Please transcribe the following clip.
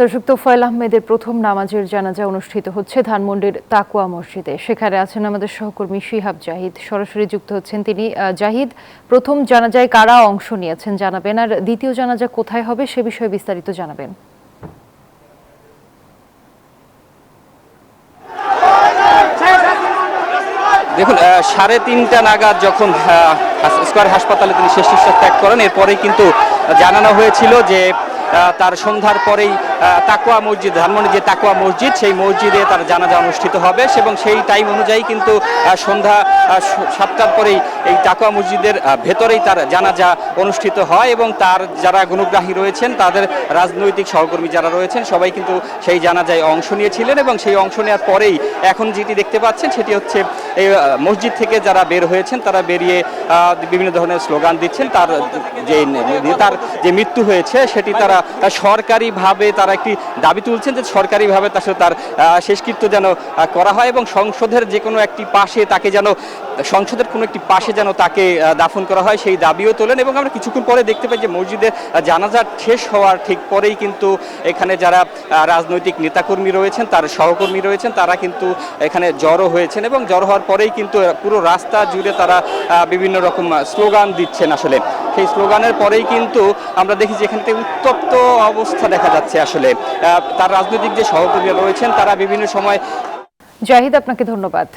দর্শক, তোফায়েল আহমেদের প্রথম নামাজের জানাজা অনুষ্ঠিত হচ্ছে ধানমন্ডির তাকওয়া মসজিদে। সেখানে আছেন আমাদের সহকর্মী শিহাব জাহিদ, সরাসরি যুক্ত হচ্ছেন তিনি। জাহিদ, প্রথম জানাজায় কারা অংশ নিয়েছেন জানাবেন, আর দ্বিতীয় জানাজা কোথায় হবে সে বিষয়ে বিস্তারিত জানাবেন। দেখুন, 3:30 নাগাদ যখন স্কয়ার হাসপাতালে তিনি শেষ নিঃশ্বাস ত্যাগ করেন, এরপরেই কিন্তু জানানো হয়েছিল যে তার সন্ধ্যার পরেই তাকওয়া মসজিদ, ধানমন্ডি যে তাকওয়া মসজিদ, সেই মসজিদে তার জানাজা অনুষ্ঠিত হবে এবং সেই টাইম অনুযায়ী কিন্তু সন্ধ্যা 7টার পরেই এই তাকওয়া মসজিদের ভেতরেই তার জানাজা অনুষ্ঠিত হয় এবং তার যারা গুণগ্রাহী রয়েছেন, তাদের রাজনৈতিক সহকর্মী যারা রয়েছেন, সবাই কিন্তু সেই জানাজায় অংশ নিয়েছিলেন এবং সেই অংশ নেওয়ার পরেই এখন যেটি দেখতে পাচ্ছেন সেটি হচ্ছে এই মসজিদ থেকে যারা বের হয়েছেন তারা বেরিয়ে বিভিন্ন ধরনের স্লোগান দিচ্ছেন। তার যে নেতার যে মৃত্যু হয়েছে সেটি তারা সরকারিভাবে তারা একটি দাবি তুলছেন যে সরকারিভাবে তার শেষকৃত্য যেন করা হয় এবং সংসদের যে কোনো একটি পাশে তাকে যেন সংসদের কোনো একটি পাশে যেন তাকে দাফন করা হয়, সেই দাবিও তোলেন। এবং আমরা কিছুক্ষণ পরে দেখতে পাই যে মসজিদের জানাজা শেষ হওয়ার ঠিক পরেই কিন্তু এখানে যারা রাজনৈতিক নেতাকর্মী রয়েছেন, তার সহকর্মী রয়েছেন, তারা কিন্তু এখানে জড়ো হয়েছেন এবং জড়ো হওয়ার পরেই কিন্তু পুরো রাস্তা জুড়ে তারা বিভিন্ন রকম স্লোগান দিচ্ছেন। আসলে সেই স্লোগানের পরেই কিন্তু আমরা দেখি যে এখান থেকে উত্তপ্ত অবস্থা দেখা যাচ্ছে। আসলে তার রাজনৈতিক যে সহকর্মীরা রয়েছেন তারা বিভিন্ন সময়। জাহিদ, আপনাকে ধন্যবাদ।